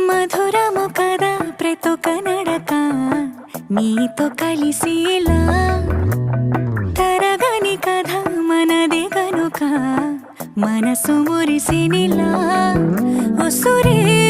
మధురము కదా ప్రతొక నడక నీతో కలిసేలా, తరగని కథ మనదే కనుక మనసు మురిసినిలా. ఉసురే